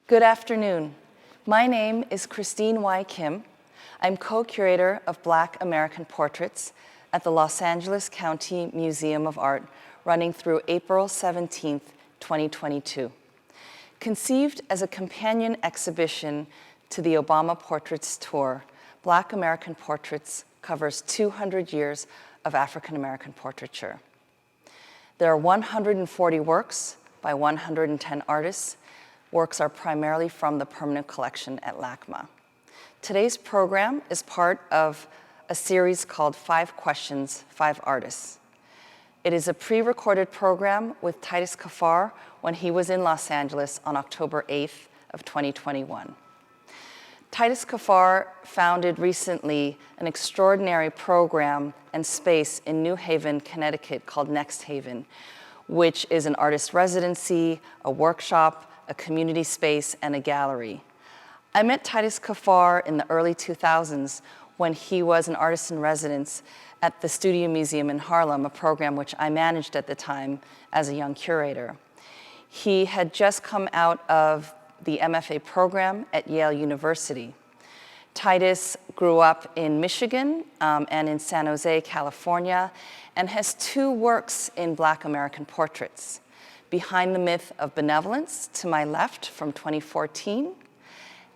Good afternoon. My name is Christine Y. Kim. I'm co-curator of Black American Portraits at the Los Angeles County Museum of Art, running through April 17th, 2022. Conceived as a companion exhibition to the Obama Portraits Tour, Black American Portraits covers 200 years of African American portraiture. There are 140 works by 110 artists. Works are primarily from the permanent collection at LACMA. Today's program is part of a series called 5 Questions, 5 Artists. It is a pre-recorded program with Titus Kaphar when he was in Los Angeles on October 8th of 2021. Titus Kaphar founded recently an extraordinary program and space in New Haven, Connecticut called Next Haven, which is an artist residency, a workshop, a community space, and a gallery. I met Titus Kaphar in the early 2000s when he was an artist in residence at the Studio Museum in Harlem, a program which I managed at the time as a young curator. He had just come out of the MFA program at Yale University. Titus grew up in Michigan and in San Jose, California, and has 2 works in Black American portraits. Behind the Myth of Benevolence, to my left, from 2014,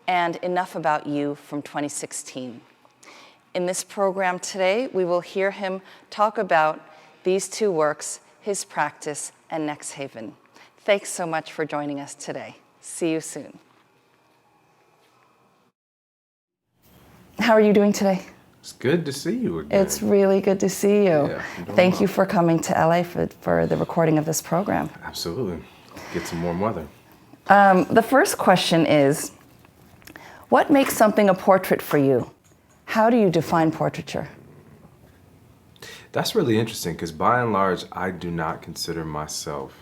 and Enough About You from 2016. In this program today, we will hear him talk about these 2 works, his practice, and Next Haven. Thanks so much for joining us today. See you soon. How are you doing today? It's good to see you again. It's really good to see you. Yeah, Thank you for coming to LA for the recording of this program. Absolutely. Get some warm weather. The first question is, what makes something a portrait for you? How do you define portraiture? That's really interesting because by and large, I do not consider myself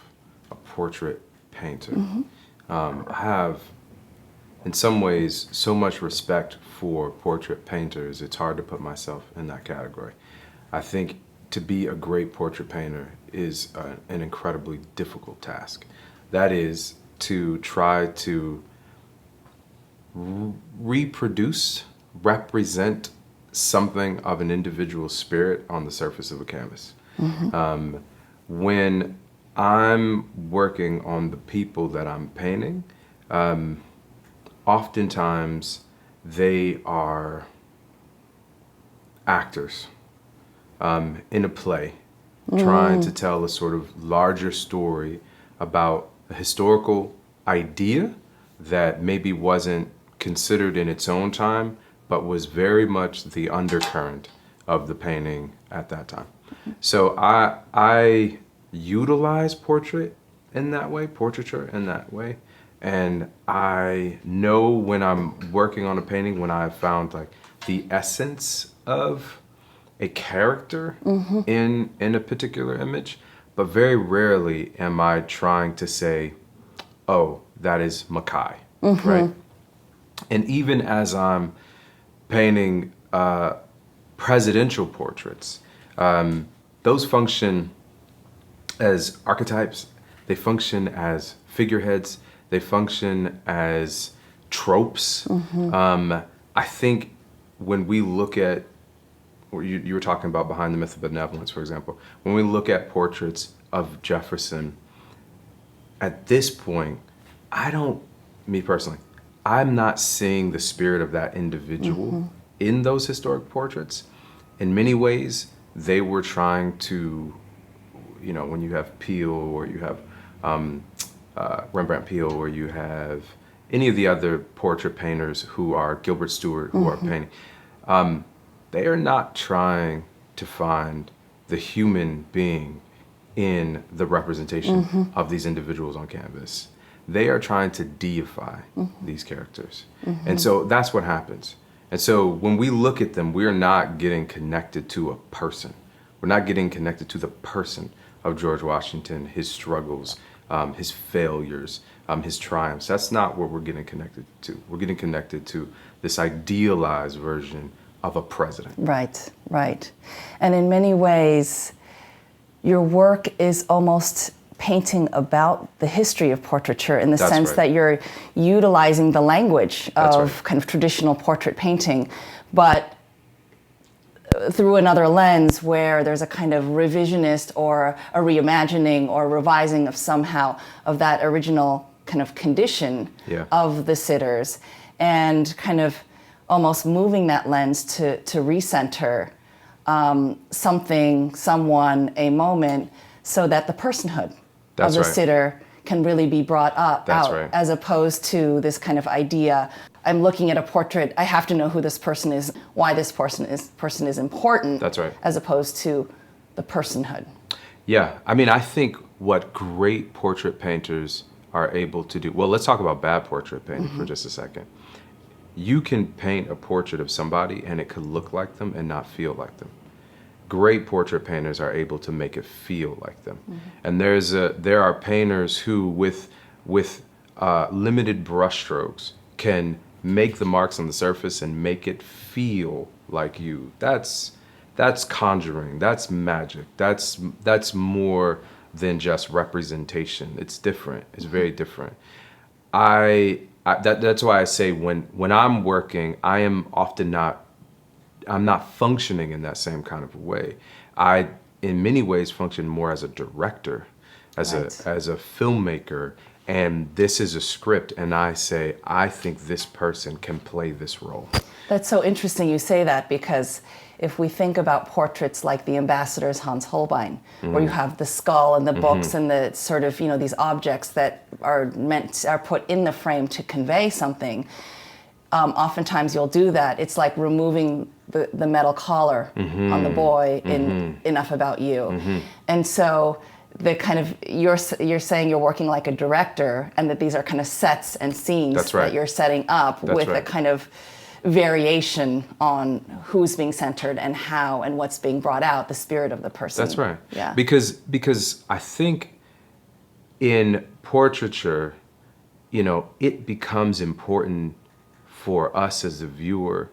a portrait painter. Mm-hmm. I have, in some ways, so much respect for portrait painters, it's hard to put myself in that category. I think to be a great portrait painter is an incredibly difficult task. That is to try to represent something of an individual's spirit on the surface of a canvas. Mm-hmm. When I'm working on the people that I'm painting, oftentimes they are actors in a play, trying to tell a sort of larger story about a historical idea that maybe wasn't considered in its own time, but was very much the undercurrent of the painting at that time. So I utilize portraiture in that way. And I know when I'm working on a painting, when I've found like the essence of a character in a particular image, but very rarely am I trying to say, oh, that is Mackay, right? And even as I'm painting presidential portraits, those function as archetypes, they function as figureheads, they function as tropes. I think when we look at, you were talking about Behind the Myth of Benevolence, for example, when we look at portraits of Jefferson, at this point, me personally, I'm not seeing the spirit of that individual in those historic portraits. In many ways, they were trying to, when you have Peale or you have Rembrandt Peale, or you have any of the other portrait painters who are Gilbert Stuart, who are painting, they are not trying to find the human being in the representation of these individuals on canvas. They are trying to deify these characters. And so that's what happens. And so when we look at them, we're not getting connected to a person. We're not getting connected to the person of George Washington, his struggles, his failures, his triumphs. That's not what we're getting connected to. We're getting connected to this idealized version of a president. Right, right. And in many ways, your work is almost painting about the history of portraiture in the That's sense right. that you're utilizing the language That's of right. kind of traditional portrait painting, but through another lens where there's a kind of revisionist or a reimagining or revising of somehow of that original kind of condition Yeah. of the sitters, and kind of almost moving that lens to recenter something, someone, a moment, so that the personhood That's of the right. sitter can really be brought up That's out, right. as opposed to this kind of idea. I'm looking at a portrait, I have to know who this person is, why this person is important. That's right. As opposed to the personhood. Yeah, I mean, I think what great portrait painters are able to do, well, let's talk about bad portrait painting for just a second. You can paint a portrait of somebody and it could look like them and not feel like them. Great portrait painters are able to make it feel like them. And there are painters who, with limited brushstrokes, can make the marks on the surface and make it feel like you. That's conjuring. That's magic. That's more than just representation. It's different. It's very different. That's why I say when I'm working, I'm not functioning in that same kind of way. I, in many ways, function more as a director, as Right. a filmmaker, and this is a script, and I say, I think this person can play this role. That's so interesting you say that, because if we think about portraits like the Ambassador's Hans Holbein, where you have the skull and the books and the sort of, these objects that are put in the frame to convey something, oftentimes you'll do that. It's like removing the metal collar on the boy in Enough About You. And so the kind of, you're saying you're working like a director, and that these are kind of sets and scenes That's right. that you're setting up That's with right. a kind of variation on who's being centered and how and what's being brought out, the spirit of the person. That's right. Yeah. Because I think in portraiture, it becomes important for us as a viewer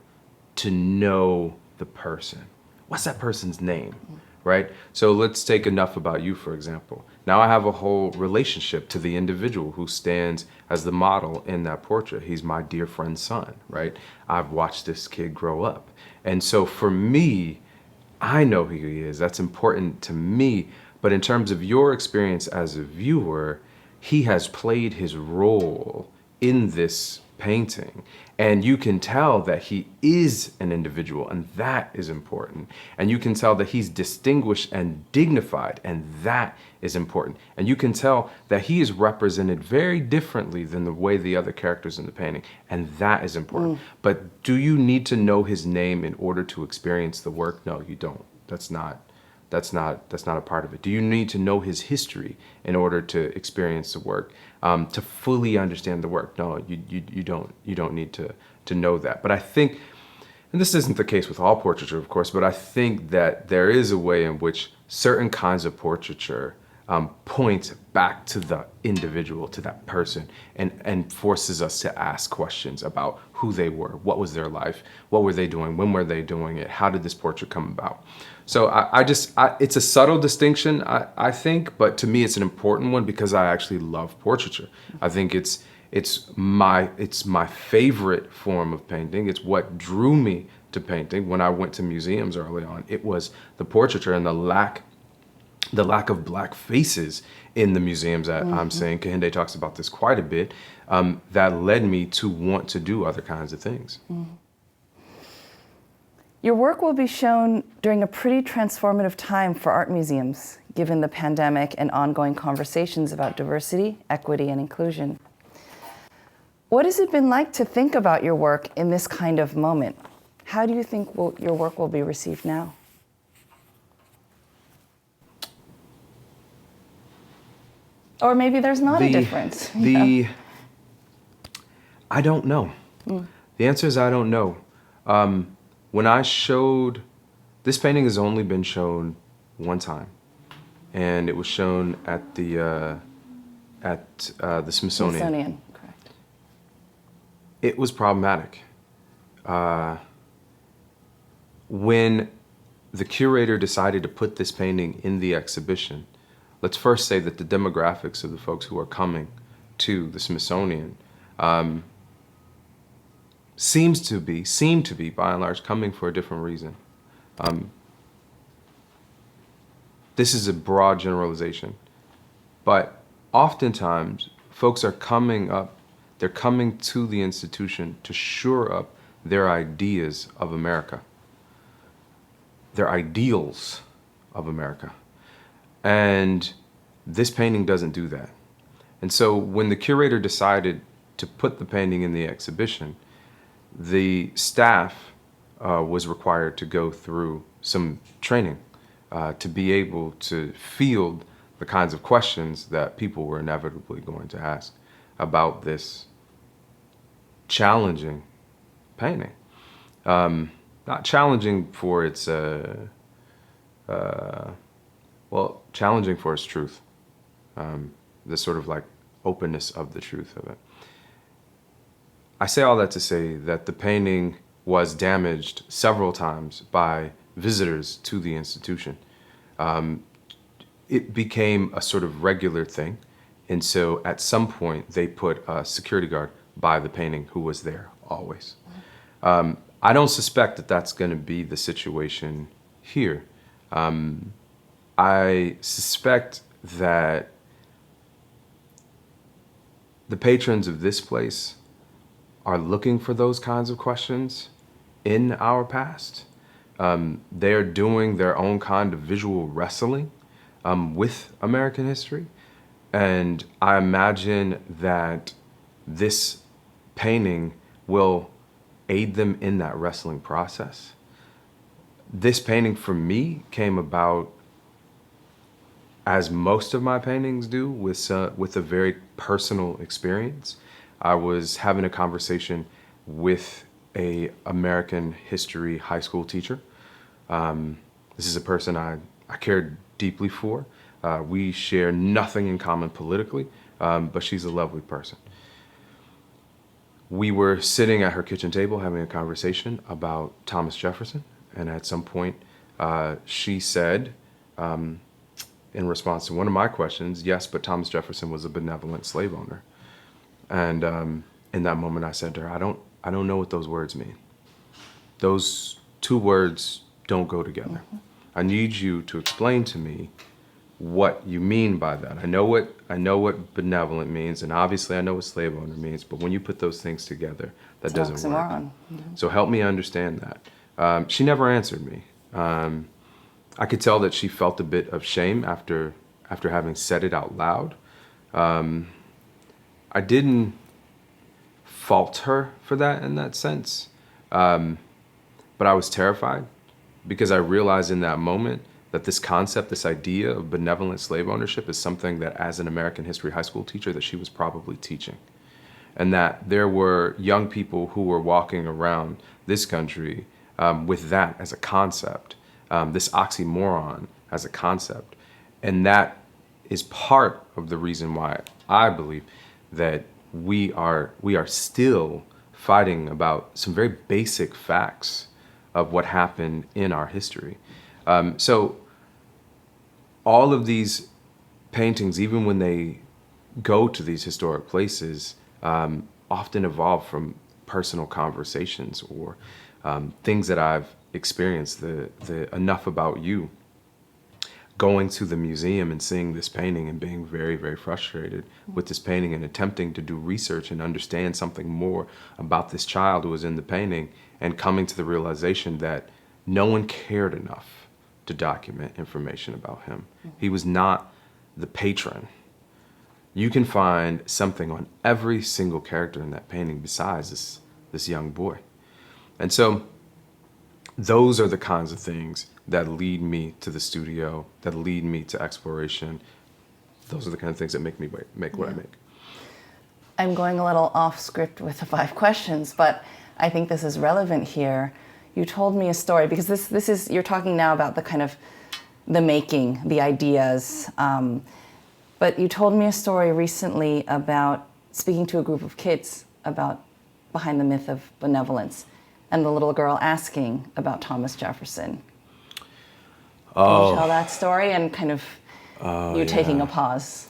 to know the person. What's that person's name, right? So let's take Enough About You, for example. Now I have a whole relationship to the individual who stands as the model in that portrait. He's my dear friend's son, right? I've watched this kid grow up. And so for me, I know who he is. That's important to me. But in terms of your experience as a viewer, he has played his role in this painting. And you can tell that he is an individual, and that is important. And you can tell that he's distinguished and dignified, and that is important. And you can tell that he is represented very differently than the way the other characters in the painting, and that is important. But do you need to know his name in order to experience the work? No, you don't. That's not a part of it. Do you need to know his history in order to experience the work, to fully understand the work? No, you don't need to know that. But I think, and this isn't the case with all portraiture, of course, but I think that there is a way in which certain kinds of portraiture point back to the individual, to that person, and forces us to ask questions about who they were, what was their life, what were they doing, when were they doing it, how did this portrait come about? So it's a subtle distinction, I think, but to me it's an important one because I actually love portraiture. I think it's my favorite form of painting. It's what drew me to painting when I went to museums early on. It was the portraiture and the lack of black faces in the museums that I'm seeing. Kehinde talks about this quite a bit. That led me to want to do other kinds of things. Your work will be shown during a pretty transformative time for art museums, given the pandemic and ongoing conversations about diversity, equity, and inclusion. What has it been like to think about your work in this kind of moment? How do you think your work will be received now? Or maybe there's not a difference. I don't know. The answer is I don't know. When I showed, this painting has only been shown one time, and it was shown at the Smithsonian. Smithsonian, correct. It was problematic. When the curator decided to put this painting in the exhibition, let's first say that the demographics of the folks who are coming to the Smithsonian seem to be, by and large, coming for a different reason. This is a broad generalization, but oftentimes folks are they're coming to the institution to shore up their ideas of America, their ideals of America. And this painting doesn't do that. And so when the curator decided to put the painting in the exhibition, the staff was required to go through some training to be able to field the kinds of questions that people were inevitably going to ask about this challenging painting. Not challenging for its, challenging for its truth. The sort of like openness of the truth of it. I say all that to say that the painting was damaged several times by visitors to the institution. It became a sort of regular thing. And so at some point they put a security guard by the painting who was there always. I don't suspect that that's going to be the situation here. I suspect that the patrons of this place are looking for those kinds of questions in our past. They're doing their own kind of visual wrestling with American history. And I imagine that this painting will aid them in that wrestling process. This painting for me came about, as most of my paintings do, with a very personal experience. I was having a conversation with a American history high school teacher. This is a person I cared deeply for. We share nothing in common politically, but she's a lovely person. We were sitting at her kitchen table having a conversation about Thomas Jefferson, and at some point she said, in response to one of my questions, yes, but Thomas Jefferson was a benevolent slave owner. And in that moment I said to her, I don't know what those words mean. Those two words don't go together. Mm-hmm. I need you to explain to me what you mean by that. I know what benevolent means, and obviously I know what slave owner means, but when you put those things together, that doesn't work. Mm-hmm. So help me understand that. She never answered me. I could tell that she felt a bit of shame after having said it out loud. I didn't fault her for that in that sense, but I was terrified because I realized in that moment that this concept, this idea of benevolent slave ownership is something that as an American history high school teacher that she was probably teaching. And that there were young people who were walking around this country with that as a concept, this oxymoron as a concept. And that is part of the reason why I believe that we are still fighting about some very basic facts of what happened in our history. So all of these paintings, even when they go to these historic places, often evolve from personal conversations or things that I've experienced. The Enough About You, going to the museum and seeing this painting and being very, very frustrated with this painting and attempting to do research and understand something more about this child who was in the painting, and coming to the realization that no one cared enough to document information about him. He was not the patron. You can find something on every single character in that painting besides this young boy. And so those are the kinds of things that lead me to the studio, that lead me to exploration. Those are the kind of things that make me make what I make. I'm going a little off script with the 5 questions, but I think this is relevant here. You told me a story, because this is, you're talking now about the kind of the making, the ideas, but you told me a story recently about speaking to a group of kids about behind the myth of benevolence, and the little girl asking about Thomas Jefferson. Can you tell that story and kind of you taking a pause?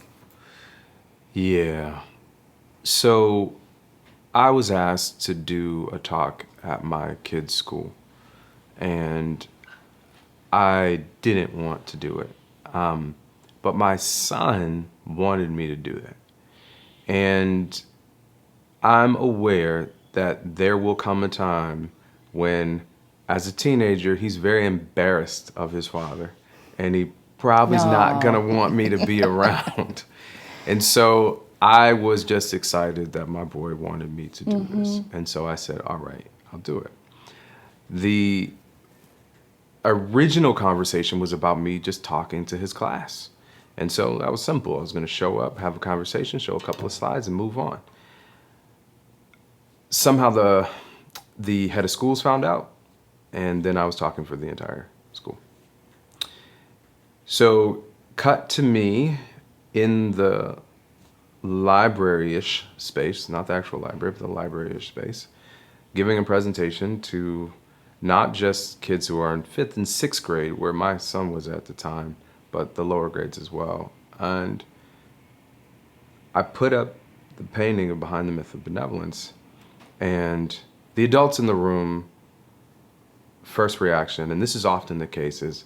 Yeah. So I was asked to do a talk at my kids' school, and I didn't want to do it. But my son wanted me to do that. And I'm aware that there will come a time when, as a teenager, he's very embarrassed of his father, and he probably is not gonna want me to be around. And so I was just excited that my boy wanted me to do this. And so I said, all right, I'll do it. The original conversation was about me just talking to his class. And so that was simple. I was going to show up, have a conversation, show a couple of slides, and move on. Somehow the head of schools found out, and then I was talking for the entire school. So cut to me in the library-ish space, not the actual library, but the library-ish space, giving a presentation to not just kids who are in 5th and 6th grade, where my son was at the time, but the lower grades as well. And I put up the painting of Behind the Myth of Benevolence, and the adults in the room, first reaction, and this is often the case, is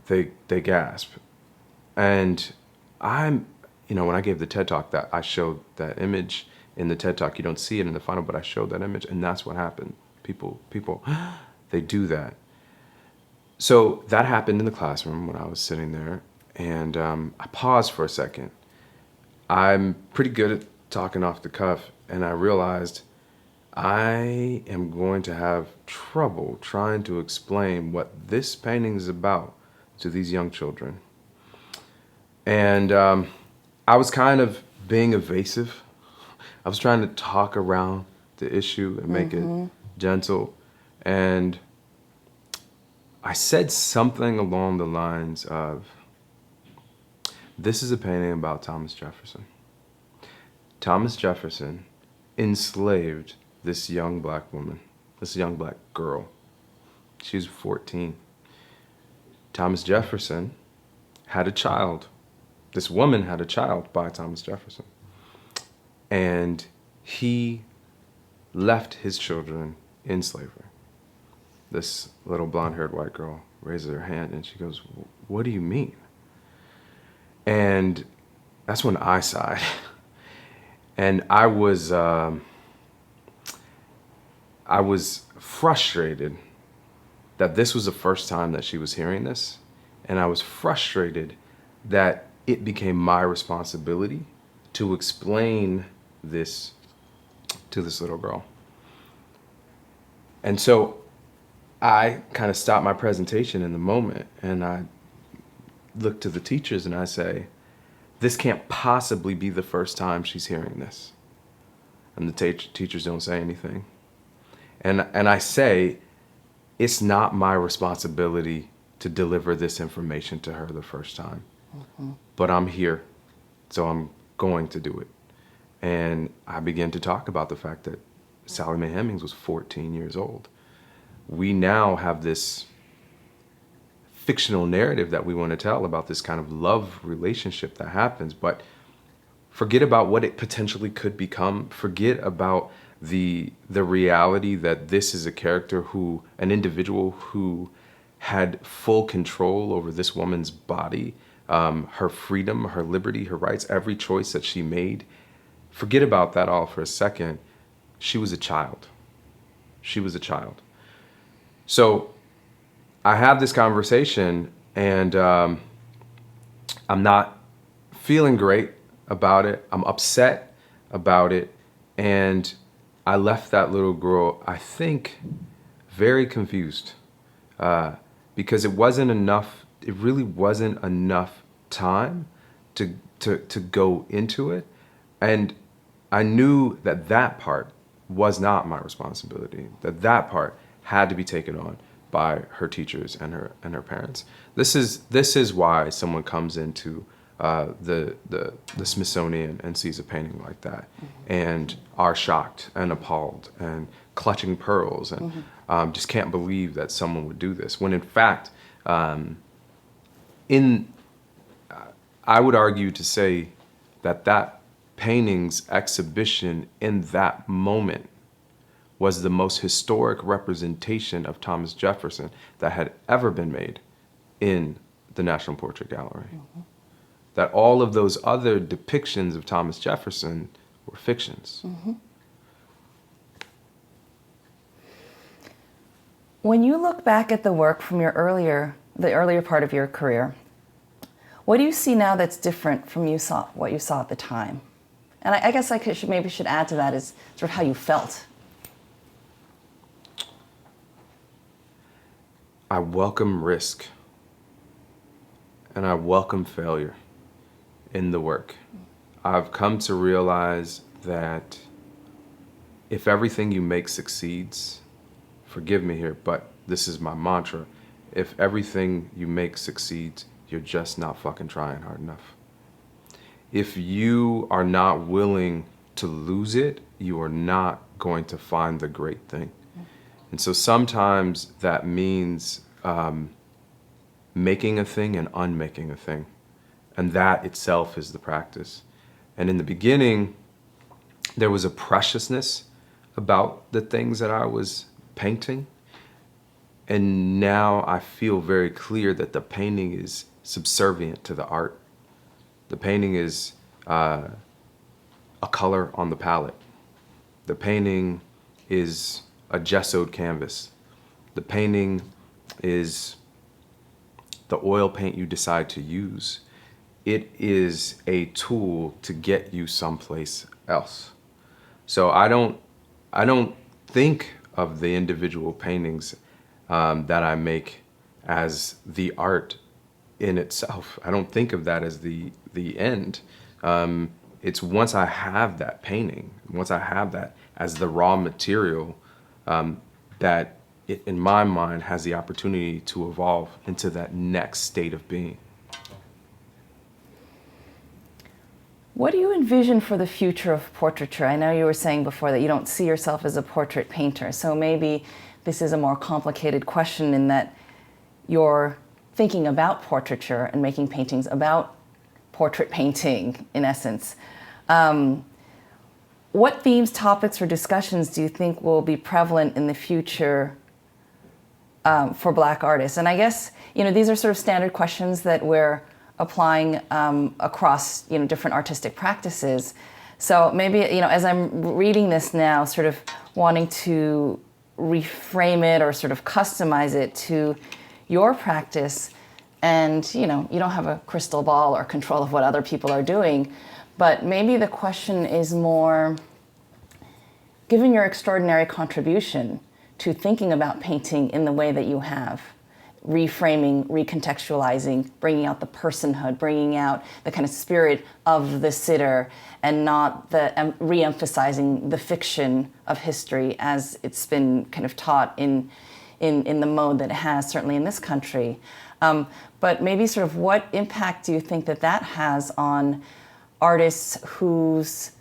they gasp. And when I gave the TED Talk, that I showed that image in the TED Talk. You don't see it in the final, but I showed that image, and that's what happened. People, they do that. So that happened in the classroom when I was sitting there, and I paused for a second. I'm pretty good at talking off the cuff, and I realized I am going to have trouble trying to explain what this painting is about to these young children. And I was kind of being evasive. I was trying to talk around the issue and make it gentle. And I said something along the lines of, this is a painting about Thomas Jefferson. Thomas Jefferson enslaved this young black woman, this young black girl. She was 14. Thomas Jefferson had a child. This woman had a child by Thomas Jefferson. And he left his children in slavery. This little blonde-haired white girl raises her hand and she goes, "What do you mean?" And that's when I sighed. And I was frustrated that this was the first time that she was hearing this. And I was frustrated that it became my responsibility to explain this to this little girl. And so I kind of stopped my presentation in the moment, and I look to the teachers and I say, this can't possibly be the first time she's hearing this. And the teachers don't say anything. And I say, it's not my responsibility to deliver this information to her the first time. But I'm here, so I'm going to do it. And I began to talk about the fact that Sally Mae Hemings was 14 years old. We now have this fictional narrative that we want to tell about this kind of love relationship that happens, but forget about what it potentially could become. Forget about the reality that this is a character an individual who had full control over this woman's body, her freedom, her liberty, her rights, every choice that she made. Forget about that all for a second. She was a child. She was a child. So I have this conversation, and I'm not feeling great about it. I'm upset about it. And I left that little girl, I think, very confused, because it really wasn't enough time to go into it. And I knew that part was not my responsibility, that part had to be taken on by her teachers and her parents. This is why someone comes into the Smithsonian and sees a painting like that, and are shocked and appalled and clutching pearls and just can't believe that someone would do this. When in fact, in I would argue to say that that painting's exhibition in that moment was the most historic representation of Thomas Jefferson that had ever been made in the National Portrait Gallery. Mm-hmm. That all of those other depictions of Thomas Jefferson were fictions. Mm-hmm. When you look back at the work from the earlier part of your career, what do you see now that's different from what you saw at the time? And I guess maybe should add to that is sort of how you felt. I welcome risk and I welcome failure in the work. I've come to realize that if everything you make succeeds, forgive me here, but this is my mantra, if everything you make succeeds, you're just not fucking trying hard enough. If you are not willing to lose it, you are not going to find the great thing. And so sometimes that means making a thing and unmaking a thing. And that itself is the practice. And in the beginning, there was a preciousness about the things that I was painting. And now I feel very clear that the painting is subservient to the art. The painting is a color on the palette. The painting is a gessoed canvas. The painting is the oil paint you decide to use. It is a tool to get you someplace else. So I don't think of the individual paintings that I make as the art in itself. I don't think of that as the end. It's once I have that painting, once I have that as the raw material, that it, in my mind, has the opportunity to evolve into that next state of being. What do you envision for the future of portraiture? I know you were saying before that you don't see yourself as a portrait painter, so maybe this is a more complicated question in that you're thinking about portraiture and making paintings about portrait painting, in essence. What themes, topics, or discussions do you think will be prevalent in the future for Black artists? And I guess, these are sort of standard questions that we're applying across, different artistic practices. So maybe, as I'm reading this now, sort of wanting to reframe it or sort of customize it to your practice, and, you don't have a crystal ball or control of what other people are doing, but maybe the question is more, given your extraordinary contribution to thinking about painting in the way that you have, reframing, recontextualizing, bringing out the personhood, bringing out the kind of spirit of the sitter, and not the re-emphasizing the fiction of history as it's been kind of taught in the mode that it has, certainly in this country. But maybe sort of what impact do you think that has on artists whose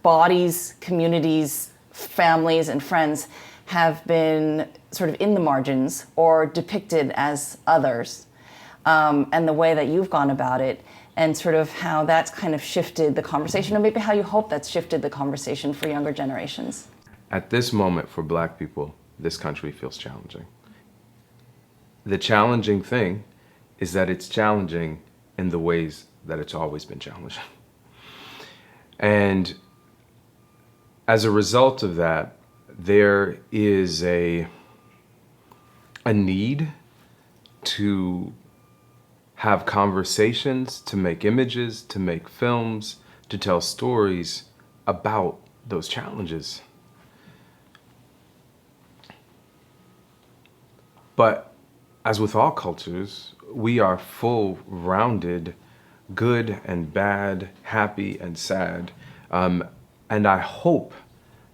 bodies, communities, families, and friends have been sort of in the margins or depicted as others, and the way that you've gone about it, and sort of how that's kind of shifted the conversation, or maybe how you hope that's shifted the conversation for younger generations? At this moment, for Black people, this country feels challenging. The challenging thing is that it's challenging in the ways that it's always been challenging. And as a result of that, there is a need to have conversations, to make images, to make films, to tell stories about those challenges. But as with all cultures, we are full-rounded, good and bad, happy and sad. And I hope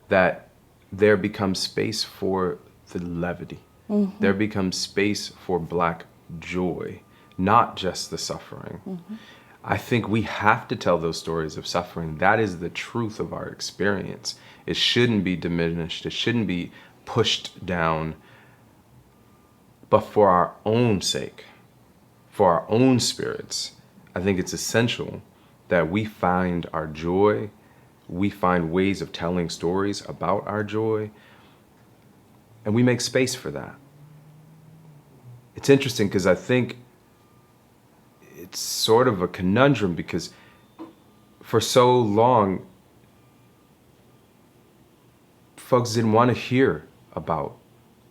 that there becomes space for the levity. Mm-hmm. There becomes space for Black joy, not just the suffering. Mm-hmm. I think we have to tell those stories of suffering. That is the truth of our experience. It shouldn't be diminished. It shouldn't be pushed down. But for our own sake, for our own spirits, I think it's essential that we find our joy, we find ways of telling stories about our joy, and we make space for that. It's interesting because I think it's sort of a conundrum, because for so long, folks didn't want to hear about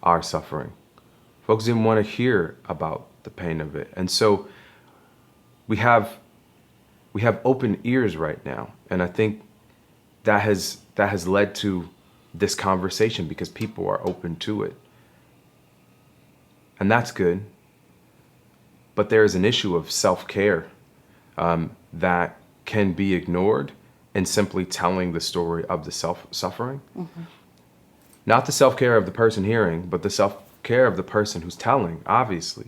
our suffering. Folks didn't want to hear about the pain of it. And so we have open ears right now. And I think that has led to this conversation, because people are open to it. And that's good. But there is an issue of self-care that can be ignored in simply telling the story of the suffering. Mm-hmm. Not the self-care of the person hearing, but the self-care of the person who's telling, obviously.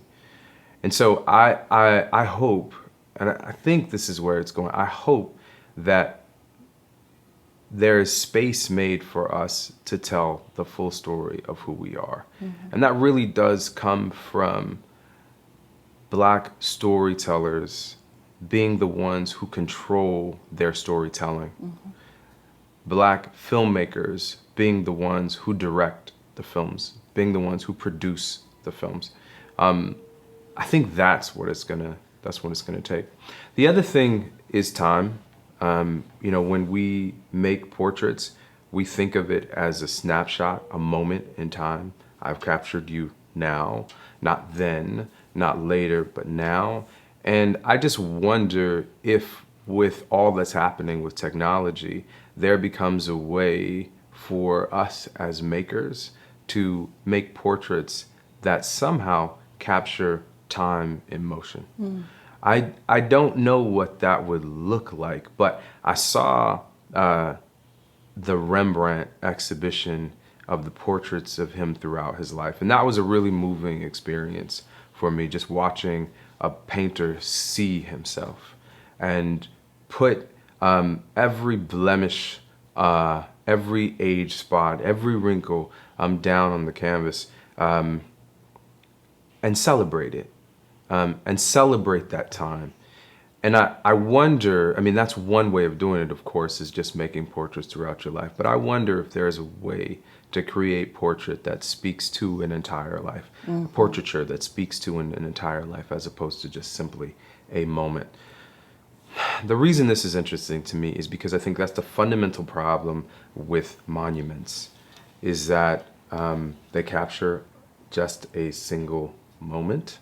And so I hope, and I think this is where it's going, I hope that there is space made for us to tell the full story of who we are. Mm-hmm. And that really does come from Black storytellers being the ones who control their storytelling. Mm-hmm. Black filmmakers being the ones who direct the films, being the ones who produce the films. I think that's what it's gonna take. The other thing is time. When we make portraits, we think of it as a snapshot, a moment in time. I've captured you now, not then, not later, but now. And I just wonder if, with all that's happening with technology, there becomes a way for us as makers to make portraits that somehow capture time in motion. Mm. I don't know what that would look like, but I saw the Rembrandt exhibition of the portraits of him throughout his life. And that was a really moving experience for me, just watching a painter see himself and put every blemish, every age spot, every wrinkle down on the canvas, and celebrate it, and celebrate that time. And I wonder, I mean, that's one way of doing it, of course, is just making portraits throughout your life. But I wonder if there's a way to create portrait that speaks to an entire life, mm-hmm. Portraiture that speaks to an entire life, as opposed to just simply a moment. The reason this is interesting to me is because I think that's the fundamental problem with monuments, is that they capture just a single moment.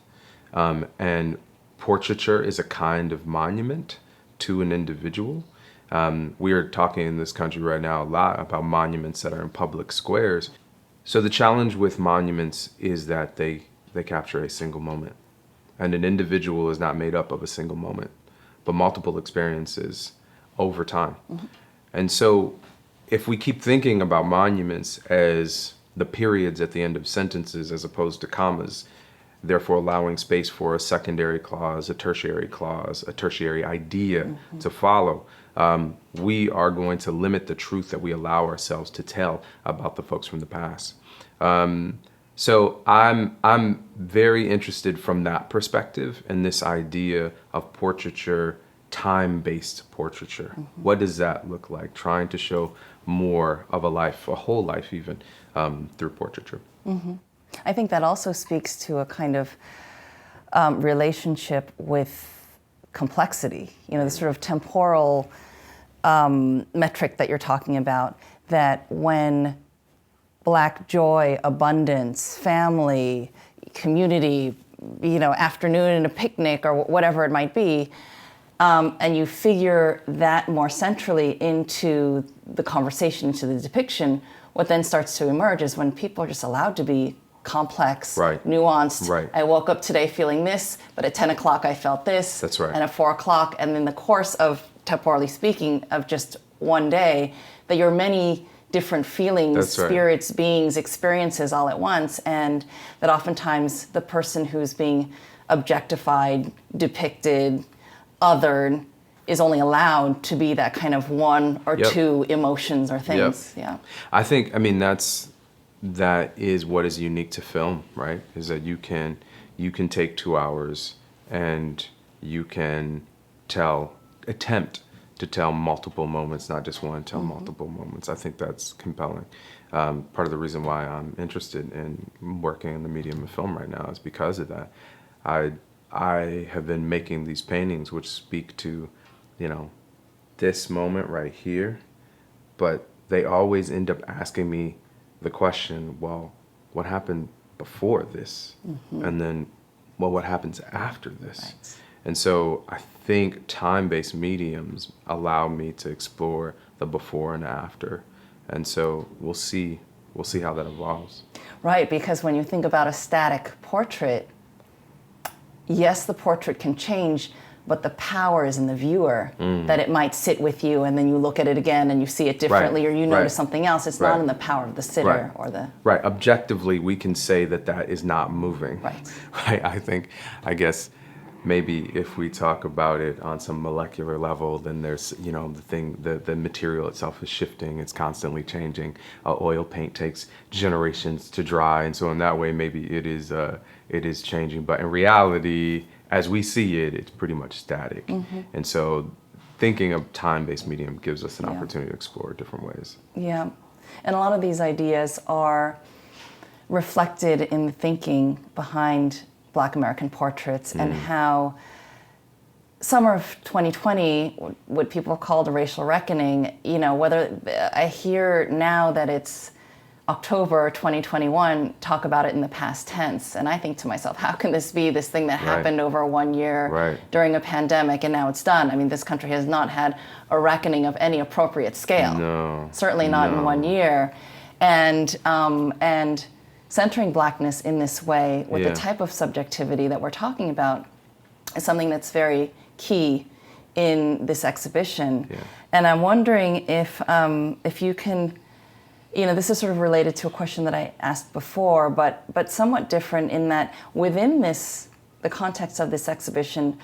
And portraiture is a kind of monument to an individual. We are talking in this country right now a lot about monuments that are in public squares. So the challenge with monuments is that they capture a single moment. And an individual is not made up of a single moment, but multiple experiences over time. Mm-hmm. And so if we keep thinking about monuments as the periods at the end of sentences as opposed to commas, therefore allowing space for a secondary clause, a tertiary idea mm-hmm. to follow, we are going to limit the truth that we allow ourselves to tell about the folks from the past. So I'm very interested from that perspective in this idea of portraiture, time-based portraiture. Mm-hmm. What does that look like? Trying to show more of a life, a whole life even, through portraiture. Mm-hmm. I think that also speaks to a kind of relationship with complexity, the sort of temporal metric that you're talking about, that when Black joy, abundance, family, community, afternoon and a picnic or whatever it might be, and you figure that more centrally into the conversation, into the depiction, what then starts to emerge is when people are just allowed to be complex, right. Nuanced. Right. I woke up today feeling this, but at 10 o'clock I felt this. That's right. And at 4 o'clock, and in the course of, temporally speaking, of just one day, that you're many different feelings, that's right. Spirits, beings, experiences all at once, and that oftentimes the person who's being objectified, depicted, othered, is only allowed to be that kind of one or yep. two emotions or things. Yep. Yeah. I think, that is what is unique to film, right? Is that you can take 2 hours and you can attempt to tell multiple moments, not just one, tell multiple moments. I think that's compelling. Part of the reason why I'm interested in working in the medium of film right now is because of that. I have been making these paintings which speak to, this moment right here, but they always end up asking me the question, well, what happened before this? And then, well, what happens after this? Right. And so I think time-based mediums allow me to explore the before and after. And so we'll see how that evolves. Right, because when you think about a static portrait, yes, the portrait can change, but the power is in the viewer, that it might sit with you and then you look at it again and you see it differently, or you notice something else. It's not in the power of the sitter or the... Right, objectively, we can say that is not moving. Right. Right, I guess maybe if we talk about it on some molecular level, then there's, the material itself is shifting, it's constantly changing. Oil paint takes generations to dry, and so in that way, maybe it is changing. But in reality, as we see it, it's pretty much static. And so thinking of time-based medium gives us an opportunity to explore different ways. Yeah, and a lot of these ideas are reflected in the thinking behind Black American portraits and how summer of 2020, what people have called a racial reckoning, whether I hear now that it's October 2021, talk about it in the past tense. And I think to myself, how can this be this thing that happened over 1 year during a pandemic and now it's done? I mean, this country has not had a reckoning of any appropriate scale. No. Certainly not in 1 year. And centering Blackness in this way with the type of subjectivity that we're talking about is something that's very key in this exhibition. And I'm wondering if you can, this is sort of related to a question that I asked before, but somewhat different in that within the context of this exhibition,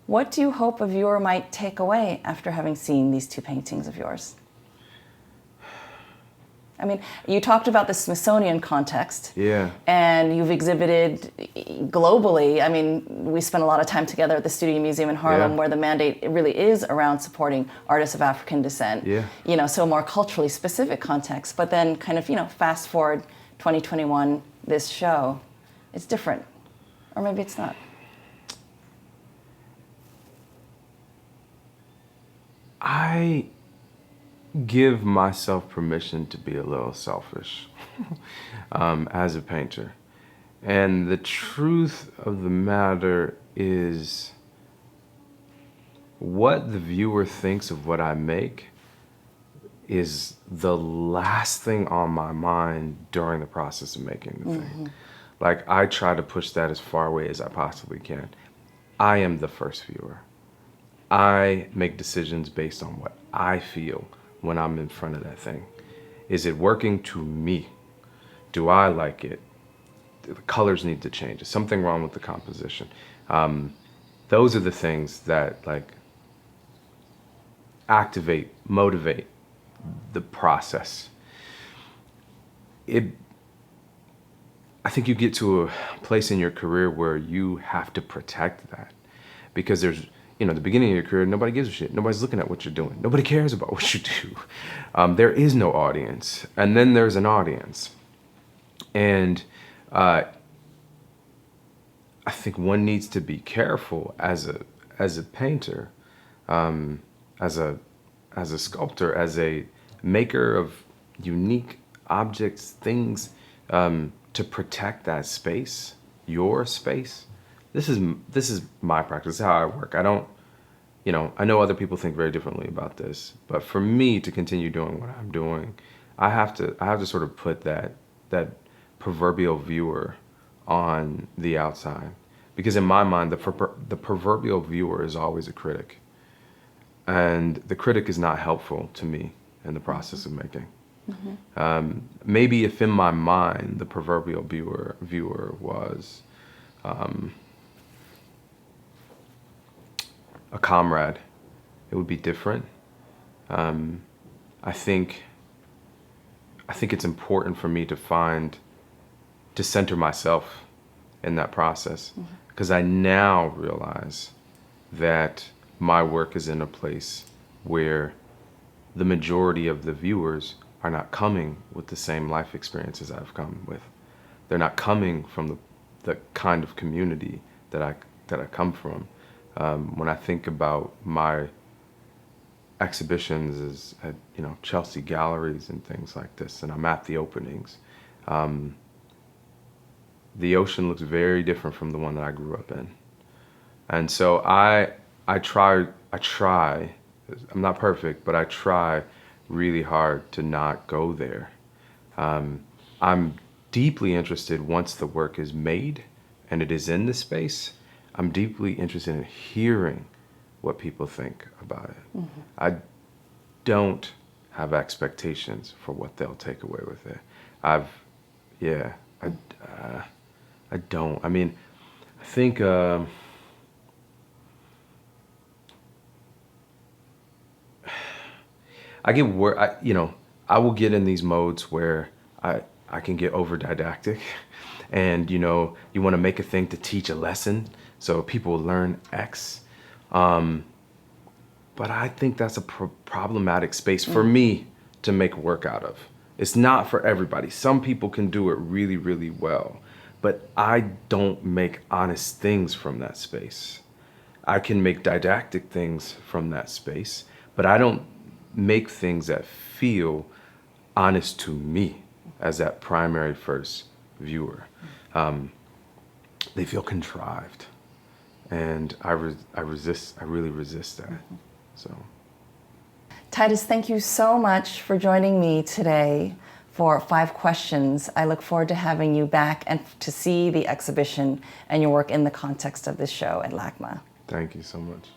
what do you hope a viewer might take away after having seen these two paintings of yours? I mean, you talked about the Smithsonian context. And you've exhibited globally. I mean, we spent a lot of time together at the Studio Museum in Harlem where the mandate really is around supporting artists of African descent. So a more culturally specific context. But then kind of, fast forward 2021, this show, it's different. Or maybe it's not. I give myself permission to be a little selfish as a painter. And the truth of the matter is what the viewer thinks of what I make is the last thing on my mind during the process of making the thing. Like, I try to push that as far away as I possibly can. I am the first viewer. I make decisions based on what I feel when I'm in front of that thing. Is it working to me? Do I like it? The colors need to change. Is something wrong with the composition? Those are the things that activate, motivate the process. I think you get to a place in your career where you have to protect that, because there's, the beginning of your career, nobody gives a shit. Nobody's looking at what you're doing. Nobody cares about what you do. There is no audience. And then there's an audience. And I think one needs to be careful as a painter, as a sculptor, as a maker of unique objects, things, to protect that space, your space. This is my practice. This is how I work. I don't, I know other people think very differently about this, but for me to continue doing what I'm doing, I have to sort of put that proverbial viewer on the outside, because in my mind, the proverbial viewer is always a critic, and the critic is not helpful to me in the process of making. Maybe if in my mind the proverbial viewer was a comrade, it would be different. I think it's important for me to center myself in that process, because I now realize that my work is in a place where the majority of the viewers are not coming with the same life experiences I've come with. They're not coming from the kind of community that I come from. When I think about my exhibitions is at Chelsea galleries and things like this, and I'm at the openings, the ocean looks very different from the one that I grew up in. And so I try, I'm not perfect, but I try really hard to not go there. I'm deeply interested once the work is made and it is in the space. I'm deeply interested in hearing what people think about it. I don't have expectations for what they'll take away with it. I don't. I mean, I think I get I will get in these modes where I can get over didactic, and you want to make a thing to teach a lesson so people will learn X. But I think that's a problematic space for me to make work out of. It's not for everybody. Some people can do it really, really well, but I don't make honest things from that space. I can make didactic things from that space, but I don't make things that feel honest to me as that primary first viewer. They feel contrived, and I really resist that. So, Titus, thank you so much for joining me today for 5 questions. I look forward to having you back and to see the exhibition and your work in the context of this show at LACMA. Thank you so much.